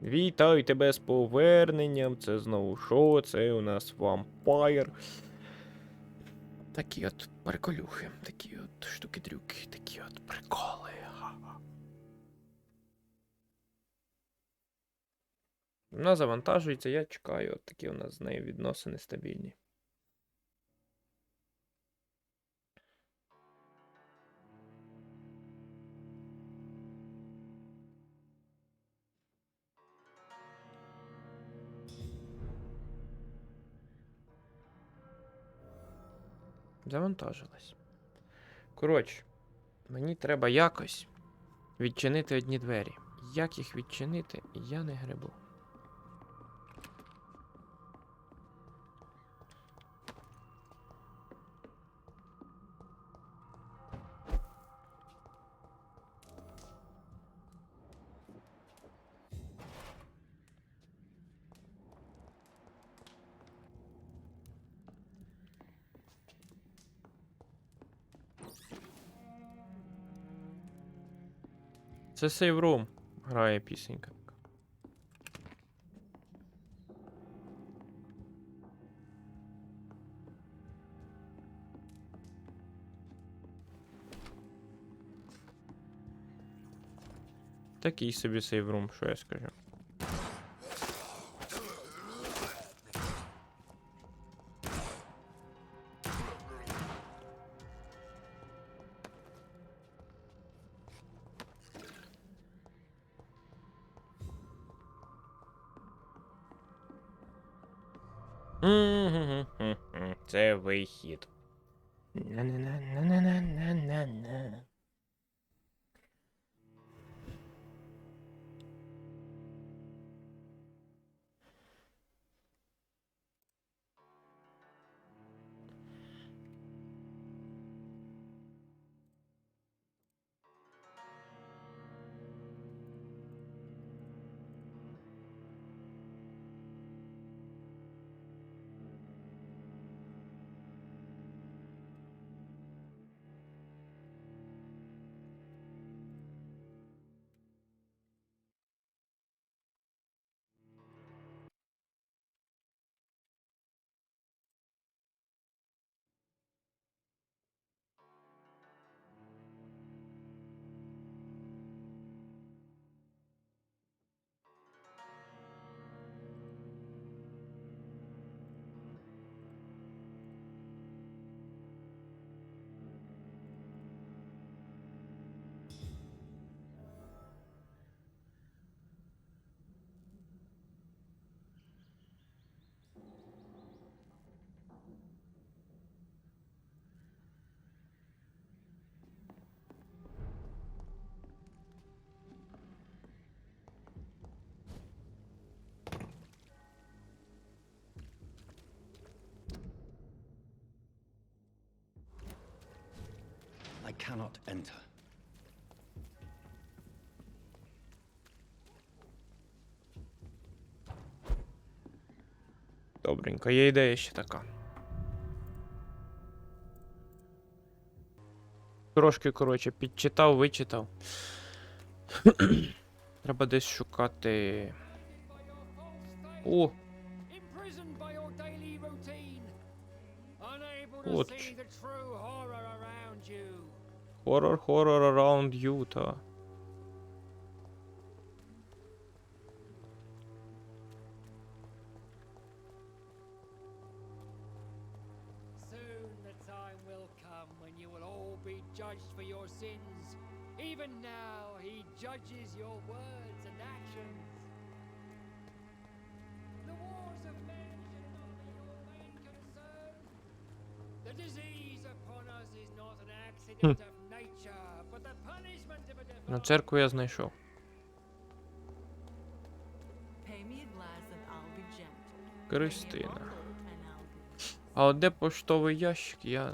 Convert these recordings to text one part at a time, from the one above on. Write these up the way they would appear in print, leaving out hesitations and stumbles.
Вітаю тебе з поверненням. Це знову шоу, це у нас Vampyr. Такі от приколюхи, такі от штуки-дрюки, такі от приколи. Вона завантажується, я чекаю. От такі у нас з нею відносини стабільні. Завантажилась. Коротше, мені треба якось відчинити одні двері. Як їх відчинити, я не грибу. Це Save Room. Грає пісенька. Такий собі Save Room, що я скажу. Це вихід. На-на-на-на-на-на-на-на. I cannot enter. Добренько, є ідея ще така. Трошки, коротше, підчитав, вичитав. Треба десь шукати. О! От. Horror around you, та. Soon the time will come when you will all be judged for your sins. Even now he judges your words and actions. The wars of men should not be your main concern. The disease upon us is not an accident of nature, but the punishment of a divine. На церкву я знайшов. Кристина. А от де поштовий ящик, я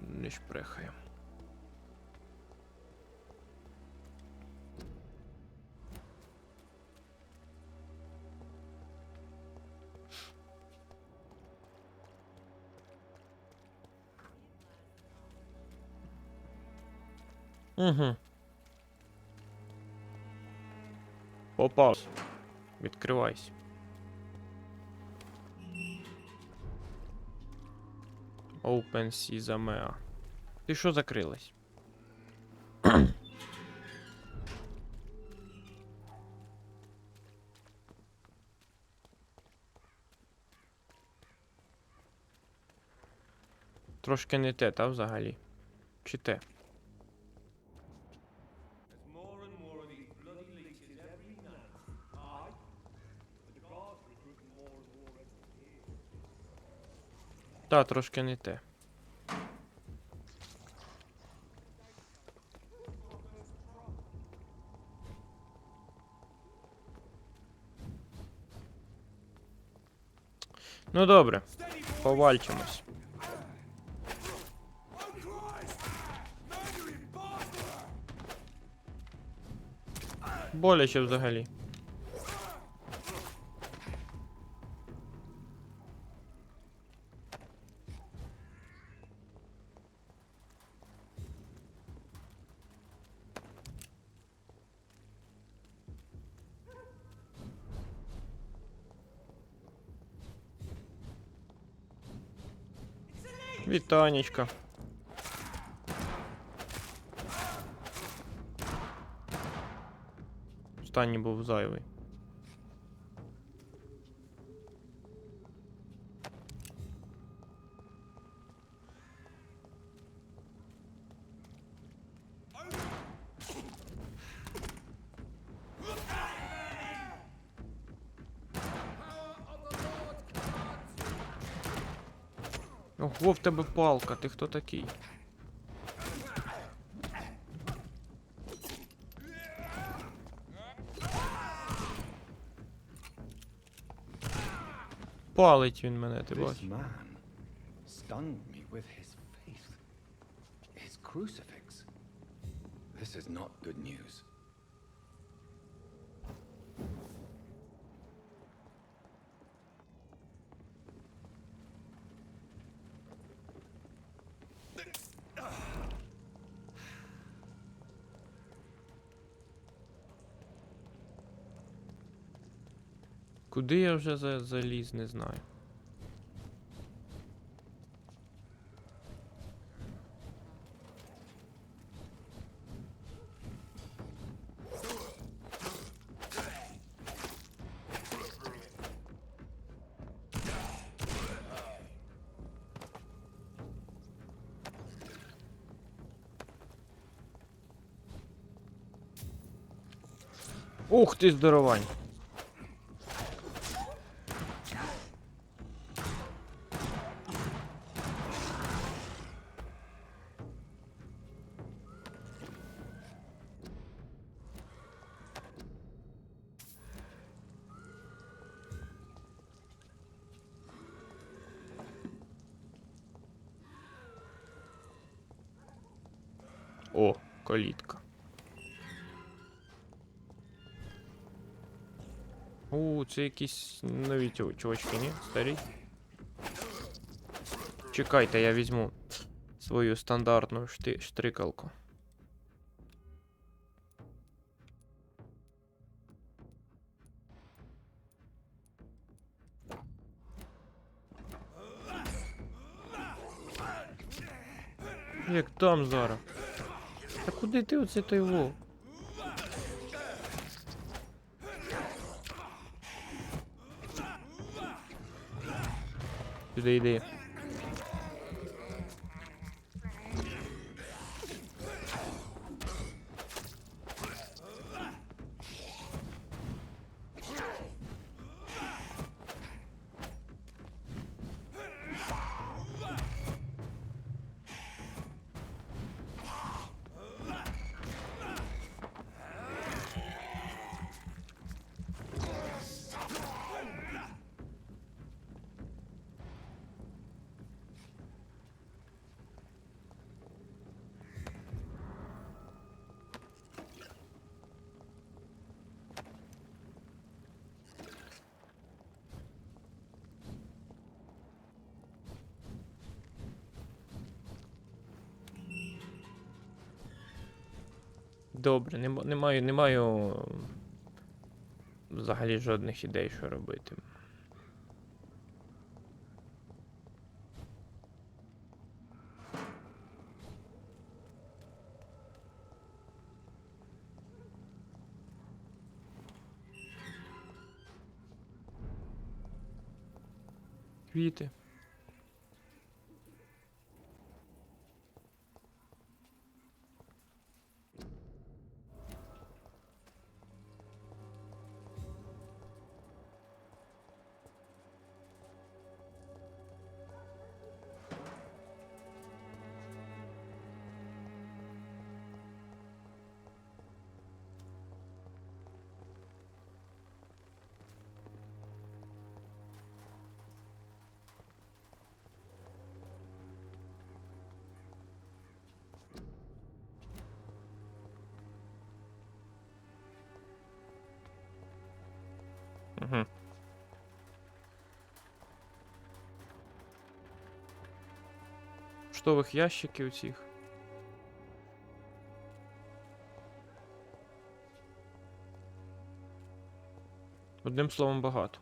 не шпрехаю. Угу. Попався. Відкривайся. Open Sesame. Ти що закрилась? Трошки не те, та взагалі? Чи те? Та, трошки не те. Ну добре, повальчимось. Боляче взагалі. Вітанечка. Останній був зайвий. Ого, в тебе палка, ти хто такий? Палить він мене, ти This бачиш? man stunned me with his faith. His crucifix. This is not good news. Куди я вже заліз, не знаю. Ух ти, здоровань! О, калітка. Це якісь нові чувачки, ні? Старі? Чекайте, я візьму свою стандартну штрикалку. Як там зараз? Та куди ти оце той лов? Сюди йди. Добре, не маю взагалі жодних ідей, що робити. Квіти. Угу. Поштових ящиків цих. Одним словом, багато.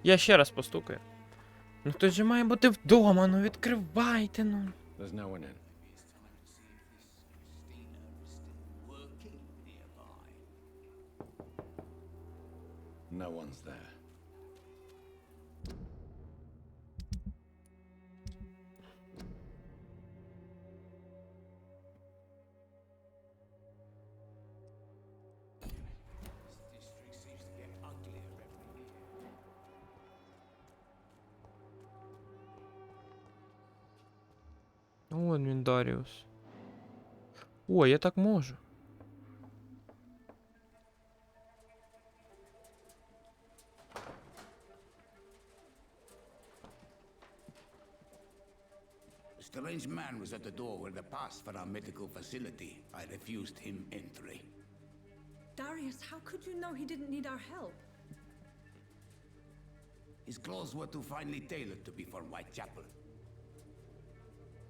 Я ще раз постукаю. Ну хтось же має бути вдома, ну відкривайте, ну. There's no one in. No one's there. Вон він, Даріус. О, я так можу. A strange man was at the door with a pass for our medical facility. I refused him entry. Darius, how could you know he didn't need our help? His clothes were too finely tailored to be for Whitechapel.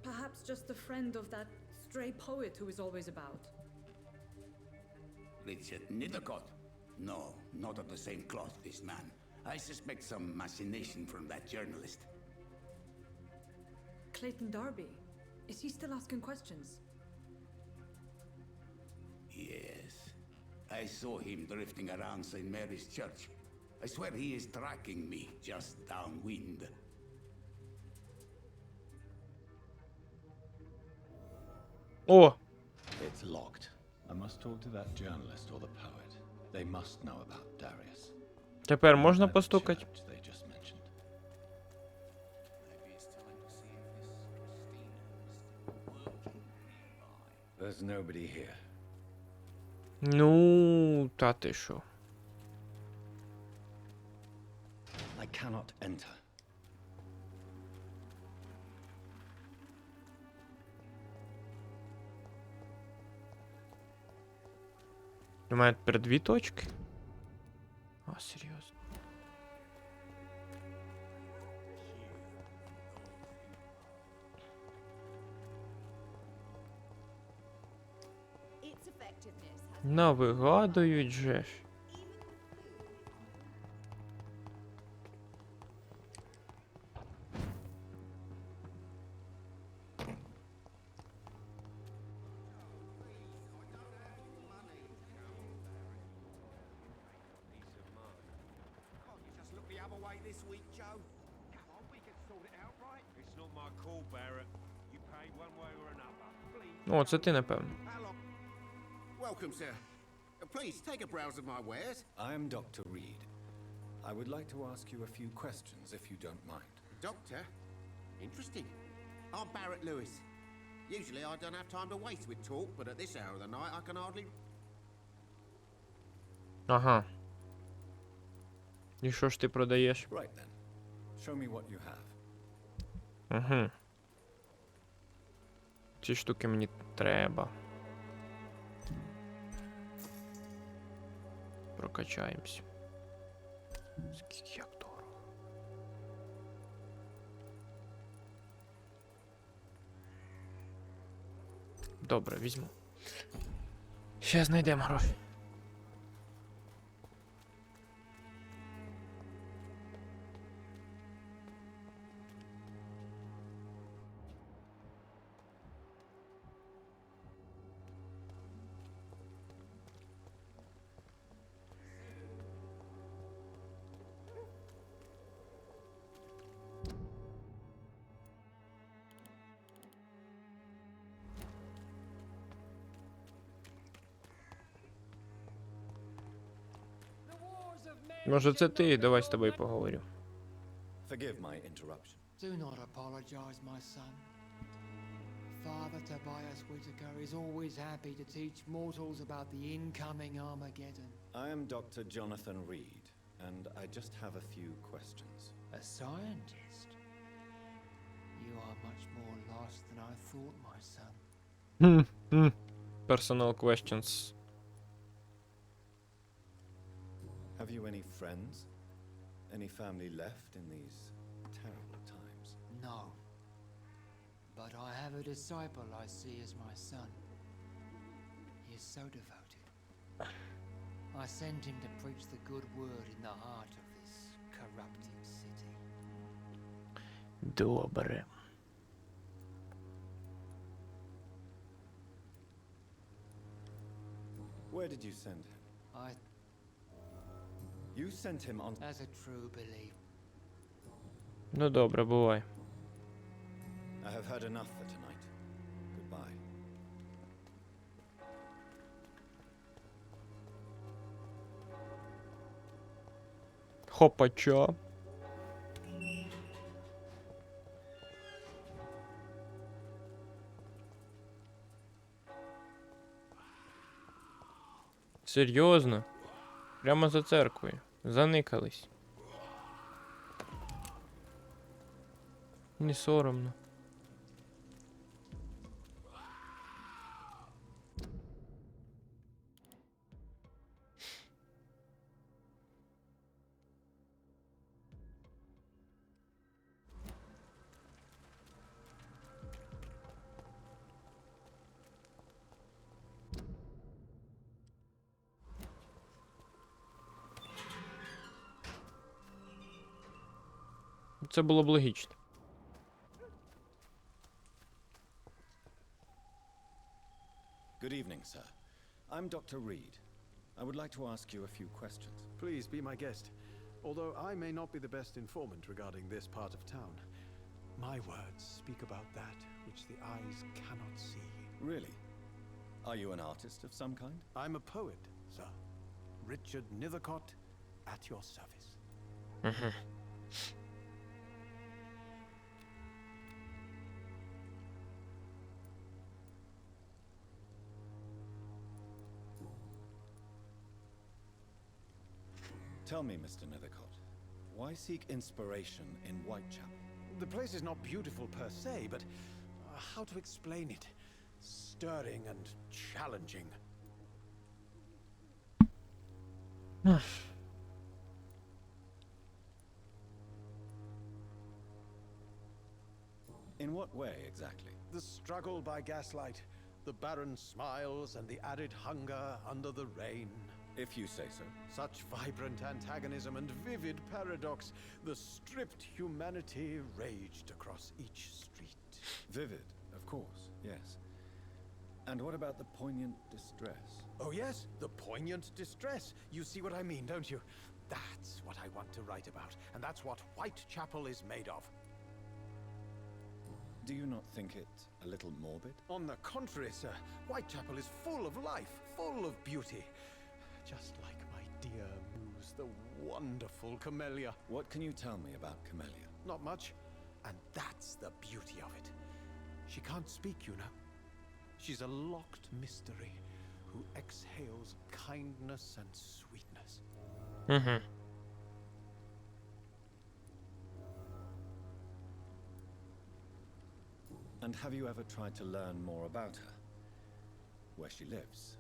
Perhaps just a friend of that stray poet who is always about. Richard Nithercott? No, not of the same cloth, this man. I suspect some machination from that journalist. Clayton Darby. Is he still asking questions? Yes. I saw him drifting around St. Mary's Church. I swear he is tracking me just downwind. О! It's locked. I must talk to that journalist or the poet. They must know about Darius. Тепер можна That постукати? church they just mentioned. Maybe it's time to see if this Christina is still working nearby. There's nobody here. Ну, та ти що? I cannot enter. У мене тепер 2 точки? А, серйозно. Its effectiveness has Навигадують же ж. Just look the other way this week, Joe. Come on, we can sort it out, right? It's not my call, Barrett. You pay one way or another. Please. О, це ти, напевно. How long? Welcome, sir. Please take a browse of my wares. I am Dr. Reed. I would like to ask you a few questions, if you don't mind. Doctor? Interesting. I'm Barrett Lewis. Usually I don't have time to waste with talk, but at this hour of the night I can hardly... Ага. І що ж ти продаєш? Right then. Show me what you have. Угу. Ці штуки мені треба. Прокачаємось. Скільки як дорого. Добре, візьму. Ще знайдемо гроші. The wars of men Може, це shall ти? not Давай з be тобою won. поговорю. Forgive my interruption. Do not apologize, my son. Father Tobias Whitaker is always happy to teach mortals about the incoming Armageddon. I am Dr. Jonathan Reed, and I just have a few questions. A scientist? You are much more lost than I thought, my son. Personal questions. Have you any friends? Any family left in these terrible times? No. But I have a disciple I see as my son. He is so devoted. I send him to preach the good word in the heart of this corrupted city. Добре. Where did you send him? You sent him on... As a true believer. Ну добре, бувай. I have heard enough for tonight. Goodbye. Хопача. Серйозно? Прямо за церквою. Заникались. Не соромно. Це було б логічно. Good evening, sir. I'm Dr. Reed. I would like to ask you a few questions. Please be my guest. Although I may not be the best informant regarding this part of town, my words speak about that which the eyes cannot see. Really? Are you an artist of some kind? I'm a poet, sir. Richard Nethercott, at your service. Tell me, Mr. Nethercott, why seek inspiration in Whitechapel? The place is not beautiful per se, but how to explain it? Stirring and challenging. In what way, exactly? The struggle by gaslight, the barren smiles and the added hunger under the rain. If you say so. Such vibrant antagonism and vivid paradox, the stripped humanity raged across each street. Vivid, of course, yes. And what about the poignant distress? Oh yes, the poignant distress. You see what I mean, don't you? That's what I want to write about, and that's what Whitechapel is made of. Do you not think it a little morbid? On the contrary, sir, Whitechapel is full of life, full of beauty. Just like my dear muse, the wonderful Camellia. What can you tell me about Camellia? Not much, and that's the beauty of it. She can't speak, you know. She's a locked mystery, who exhales kindness and sweetness. Угу. And have you ever tried to learn more about her? Where she lives?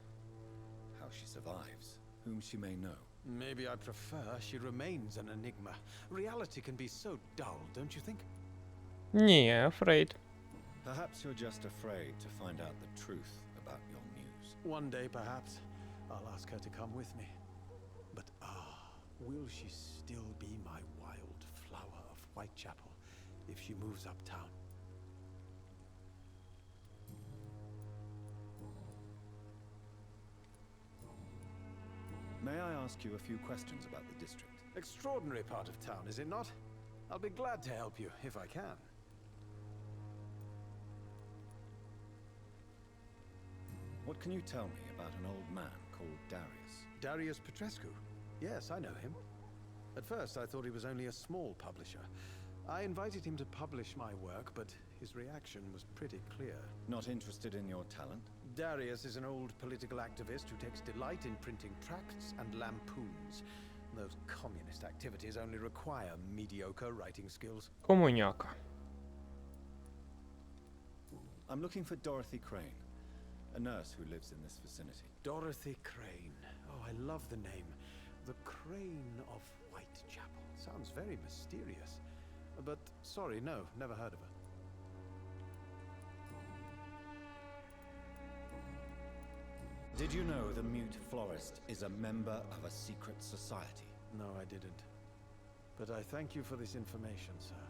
How she survives? Whom she may know? Maybe I prefer she remains an enigma. Reality can be so dull, don't you think? Ні, afraid. Perhaps you're just afraid to find out the truth about your muse. One day, perhaps, I'll ask her to come with me. But will she still be my wild flower of Whitechapel if she moves uptown? May I ask you a few questions about the district? Extraordinary part of town, is it not? I'll be glad to help you if I can. What can you tell me about an old man called Darius? Darius Petrescu? Yes, I know him. At first, I thought he was only a small publisher. I invited him to publish my work, but his reaction was pretty clear. Not interested in your talent? Darius is an old political activist who takes delight in printing tracts and lampoons. Those communist activities only require mediocre writing skills. Комуняка. I'm looking for Dorothy Crane, a nurse who lives in this vicinity. Dorothy Crane. Oh, I love the name. The Crane of Whitechapel. Sounds very mysterious. But, sorry, no, never heard of her. Did you know the mute florist is a member of a secret society? No, I didn't. But I thank you for this information, sir.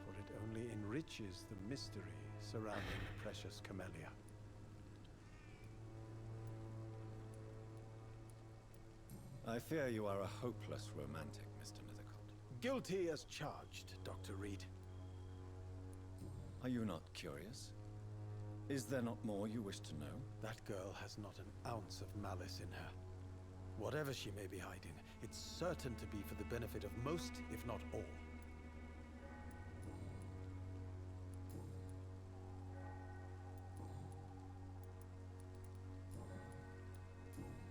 For it only enriches the mystery surrounding the precious camellia. I fear you are a hopeless romantic, Mr. Nethercott. Guilty as charged, Dr. Reed. Are you not curious? Is there not more you wish to know? That girl has not an ounce of malice in her. Whatever she may be hiding, it's certain to be for the benefit of most, if not all.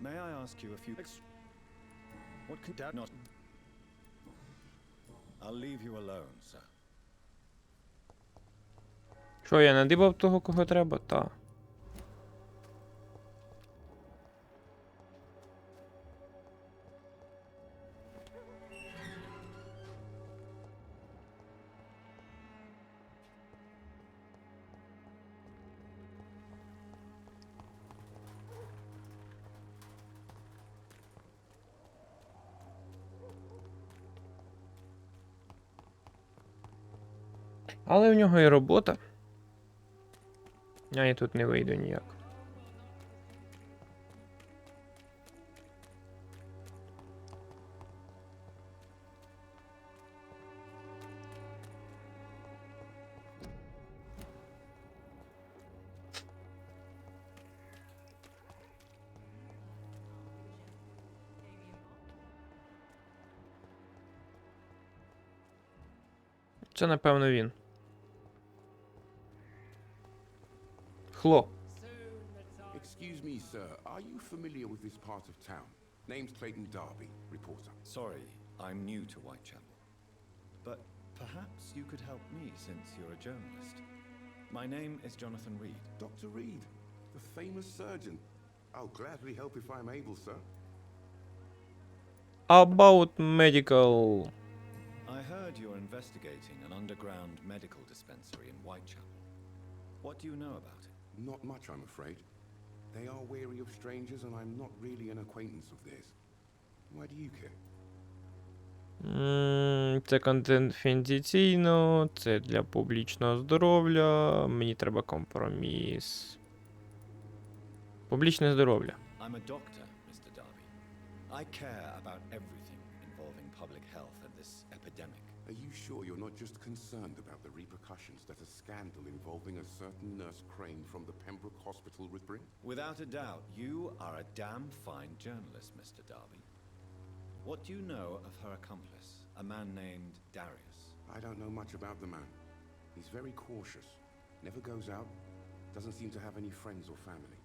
May I ask you a few... What can... Not... I'll leave you alone, sir. Що, я надибав того, кого треба? Та. Але в нього і робота. Я і тут не вийду ніяк. Це, напевно, він. Хло. Excuse me, sir. Are you familiar with this part of town? Name's Clayton Darby, reporter. Sorry, I'm new to Whitechapel. But perhaps you could help me since you're a journalist. My name is Jonathan Reed. Dr. Reed, the famous surgeon. I'll gladly help if I'm able, sir. About medical. I heard you're investigating an underground medical dispensary in Whitechapel. What do you know about it? Not much, I'm afraid. They are wary of strangers, and I'm not really an acquaintance of theirs. Why do you care? Це конфіденційно, це для публічного здоров'я. Мені треба компроміс. Публічне здоров'я. I'm a doctor, Mr. Darby. I care about everything involving public health and this epidemic. Are you sure you're not just concerned about the repercussions that a scandal involving a certain nurse Crane from the Pembroke Hospital would bring? Without a doubt, you are a damn fine journalist, Mr. Darby. What do you know of her accomplice, a man named Darius? I don't know much about the man. He's very cautious, never goes out, doesn't seem to have any friends or family.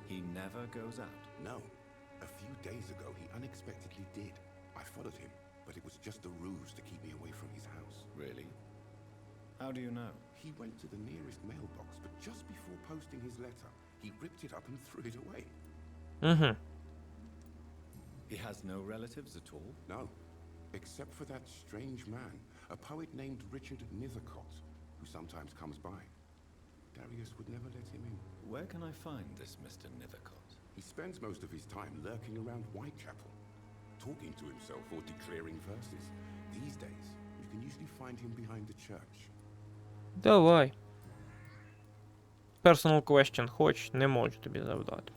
He never goes out. No. A few days ago, he unexpectedly did. I followed him, but it was just a ruse to keep me away from his house. Really? How do you know? He went to the nearest mailbox, but just before posting his letter, he ripped it up and threw it away. Угу. He has no relatives at all? No, except for that strange man, a poet named Richard Nithercott, who sometimes comes by. Darius would never let him in. Where can I find this Mr. Nithercott? He spends most of his time lurking around Whitechapel, talking to himself or declaring verses. These days, you can usually find him behind the church. Давай. Personal question хоч, не можу тобі завдати.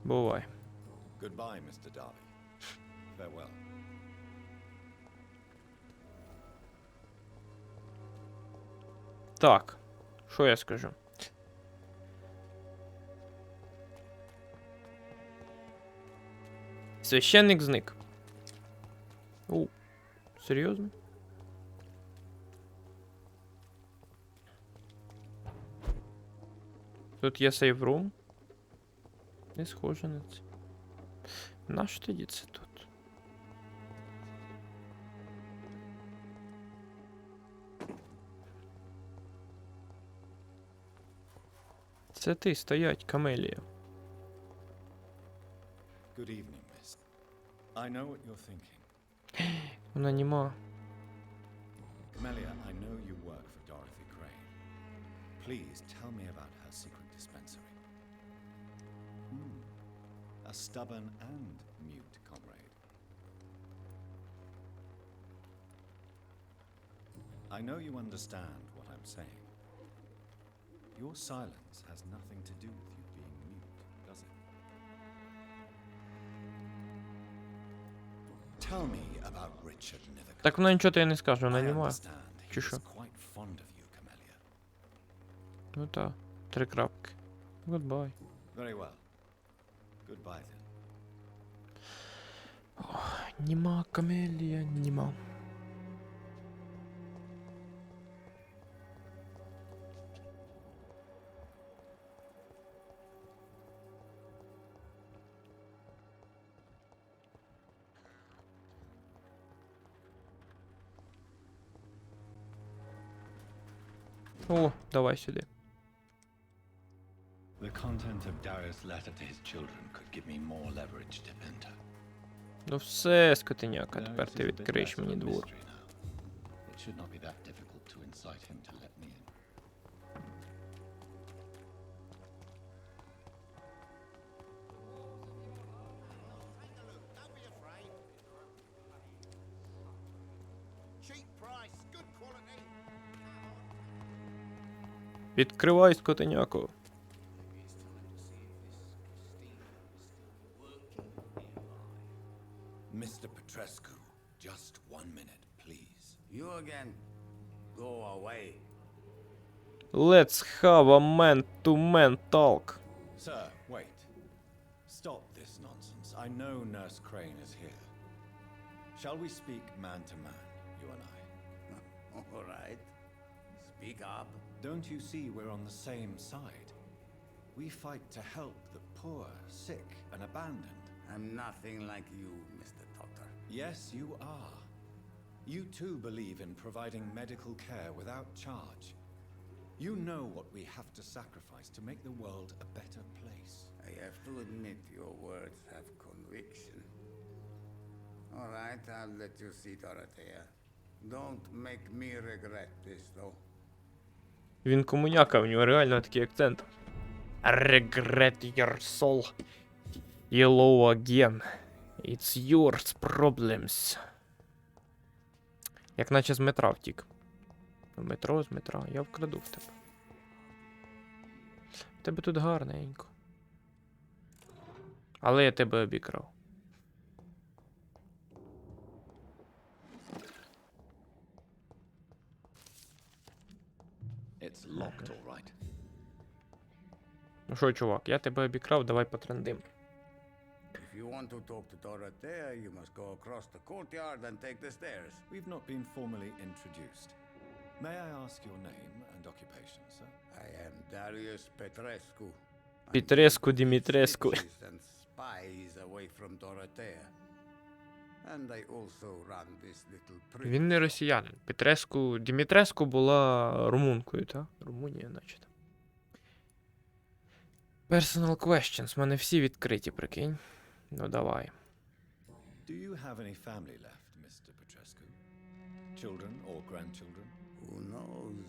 Бувай. Goodbye, Mr. Darby. Farewell. Так, що я скажу? Священник зник. О, серйозно? Тут є сейврум. Не схоже на це. Нащо тоді це тут? Це ти стоять, камелія. Good evening, miss. I know what you're thinking. Вона німа. Camellia, I know you work for Dorothy Crane. Please tell me about her secret dispensary. A stubborn and mute comrade. I know you understand what I'm saying. Your silence has nothing to do with you being mute, does it? Tell me about Richard Nithercott. Так вона нічого тобі не скаже, вона I німа. understand he Чи is що? quite fond of you, Camellia. Ну так, 3 крапки. Goodbye. Very well. Goodbye then. Німа, камелія, німа. О, давай сюди. The content of Darius' letter to his children could give me more leverage to enter. Ну все, скотиняка, тепер ти відкриєш мені двор. It should not be that difficult to incite him to let me in. Відкривай, скотиняко. Mr. Petrescu, just 1 minute, please. You again? Go away. Let's have a man-to-man talk. Sir, wait. Stop this nonsense. I know Nurse Crane is here. Shall we speak man to man, you and I? All right. Speak up. Don't you see we're on the same side? We fight to help the poor, sick, and abandoned. I'm nothing like you, Mr. Totter. Yes, you are. You too believe in providing medical care without charge. You know what we have to sacrifice to make the world a better place. I have to admit your words have conviction. All right, I'll let you see Dorothea. Don't make me regret this, though. Він комуняка, у нього реально такий акцент. Regret your soul. Yellow again. It's yours problems. Як наче з метра втік. З метра. Я вкраду в тебе. В тебе тут гарненько. Але я тебе обікрав. It's locked, all right. Ну що, чувак, я тебе обікрав, давай потрендим. If you want to talk to Dorothea, you must go across the courtyard and take the stairs. We've not been formally introduced. May I ask your name and occupation, sir? I am Darius Petrescu. Petrescu, Dimitrescu. And spies away from Dorothea. And I also run this little Він не росіянин. Петреску, Дімітреску була румункою, так? Румунія, значить. Personal questions. В мене всі відкриті, прикинь. Ну, давай. Do you have any family left, Mr. Petrescu? Children or grandchildren? Who knows?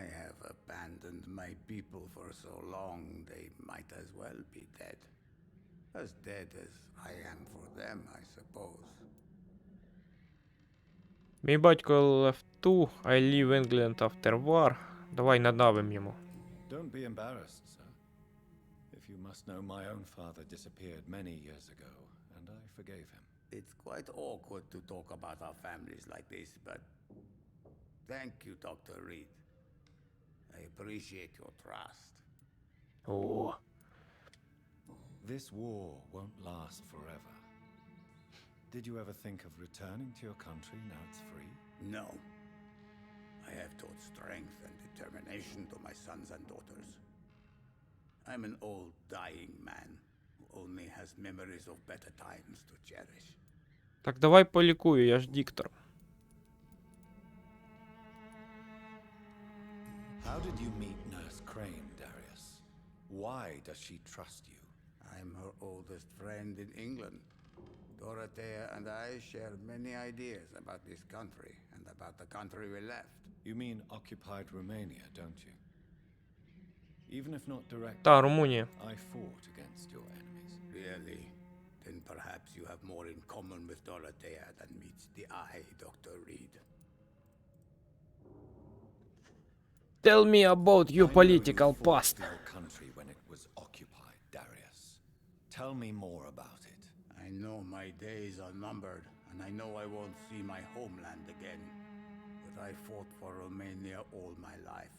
I have abandoned my people for so long, they might as well be dead. As dead as I am for them, I suppose. Мій батько left too. I leave England after war. Давай надавим йому. Don't be embarrassed, sir. If you must know, my own father disappeared many years ago, and I forgave him. It's quite awkward to talk about our families like this, but thank you, Dr. Reed. I appreciate your trust. О. This war won't last forever. Did you ever think of returning to your country now it's free? No. I have taught strength and determination to my sons and daughters. I'm an old, dying man who only has memories of better times to cherish. Так давай полікую, я ж диктор. How did you meet Nurse Crane, Darius? Why does she trust you? I'm her oldest friend in England. Dorothea and I share many ideas about this country and about the country we left. You mean occupied Romania, don't you? Even if not directly, Та, Румунія. I fought against your enemies. Really? Then perhaps you have more in common with Dorothea than meets the eye, Dr. Reed. Tell me about your I know you political fought past. for your country when it was occupied, Darius. Tell me more about it. I know my days are numbered, and I know I won't see my homeland again. But I fought for Romania all my life.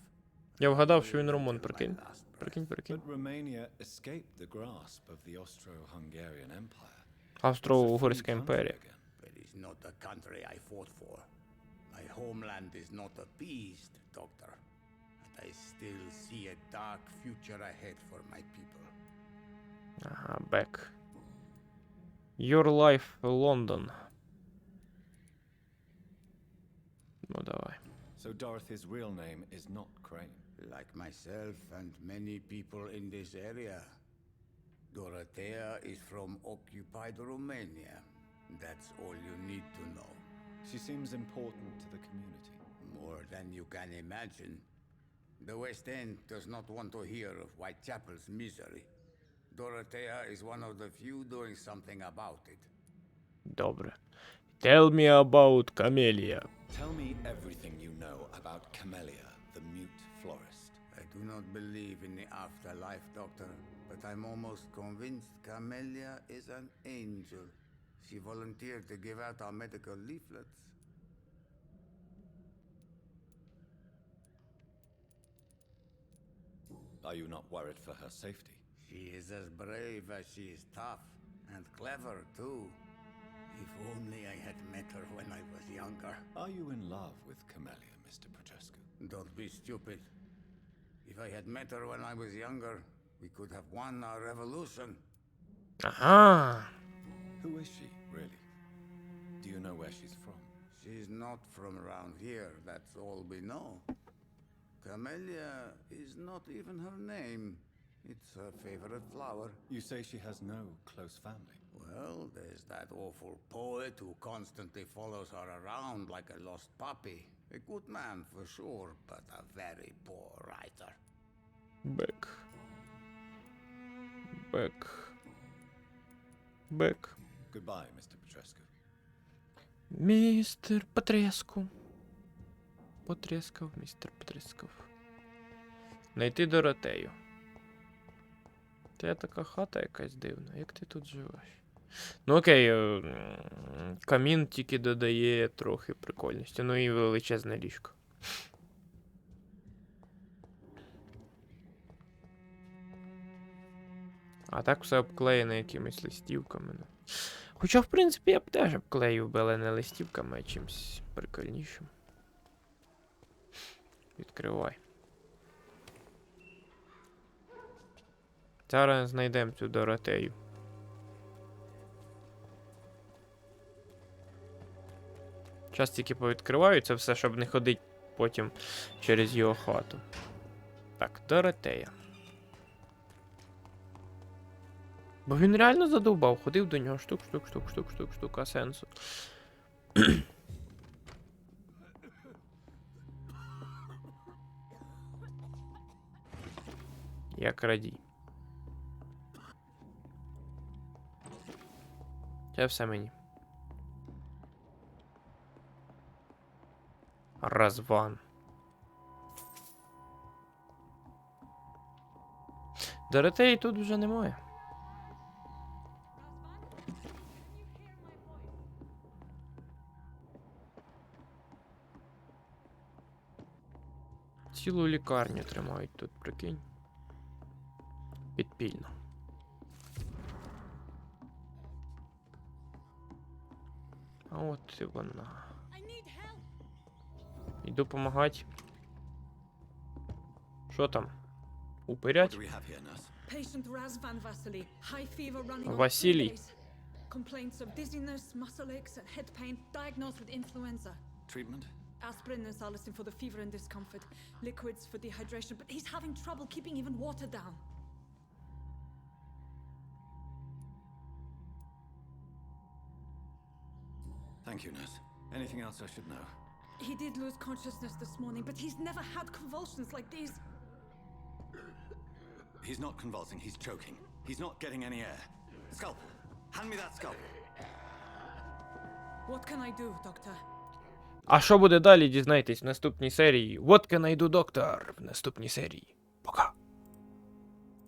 Я вгадав, що він румун, прикинь. Прикинь, прикинь. But Romania escaped the grasp of the Austro-Hungarian Empire. Австро-Угорська імперія. But it's not the country I fought for. My homeland is not appeased, Doctor. And I still see a dark future ahead for my people. Ага, back. Your life, London. Ну, давай. So Dorothy's real name is not Crane. Like myself and many people in this area, Dorothea is from occupied Romania. That's all you need to know. She seems important to the community. More than you can imagine. The West End does not want to hear of Whitechapel's misery. Dorothea is one of the few doing something about it. Добре. Tell me about Camellia. Tell me everything you know about Camellia, the mute florist. I do not believe in the afterlife, Doctor, but I'm almost convinced Camellia is an angel. She volunteered to give out our medical leaflets. Are you not worried for her safety? She is as brave as she is tough, and clever too. If only I had met her when I was younger. Are you in love with Camellia, Mr. Petrescu? Don't be stupid. If I had met her when I was younger, we could have won our revolution. Ага. Who is she, really? Do you know where she's from? She's not from around here, that's all we know. Camellia is not even her name. It's her favorite flower. You say she has no close family. Well, there's that awful poet who constantly follows her around like a lost puppy. A good man for sure, but a very poor writer. Back. Back. Back. Goodbye, Mr. Petrescu. Містер Петреску. Потрескав, містер Потрескав. Найти Доротею. Це така хата якась дивна. Як ти тут живеш? Ну окей, камін тільки додає трохи прикольності. Ну і величезне ліжко. А так все обклеєно якимись листівками. Хоча, в принципі, я б теж обклеїв би, але не листівками, а чимось прикольнішим. Відкривай. Зараз знайдемо цю Доротею. Зараз тільки повідкриваю це все, щоб не ходити потім через його хату. Так, Доротея. Бо він реально задовбав, ходив до нього штук, а сенсу. Як радій. Це все мені. Разван. Доротеї тут вже немає. Цілу лікарню тримають тут, прикинь. Підпільно. А от і вона. Йду допомагати. Що там? Упирять? Patient Razvan Vasily, high fever running on Василий. 3 days. Complaints of dizziness, muscle aches, and head pain, diagnosed with influenza. Treatment? Aspirin and salicin for the fever and discomfort, liquids for dehydration, but he's having trouble keeping even water down. Thank you, nurse. Anything else I should know? He did lose consciousness this morning, but he's never had convulsions like these. He's not convulsing, he's choking. He's not getting any air. Scalpel! Hand me that scalpel! What can I do, doctor? А що буде далі, дізнайтесь в наступній серії. What can I do, doctor? В наступній серії.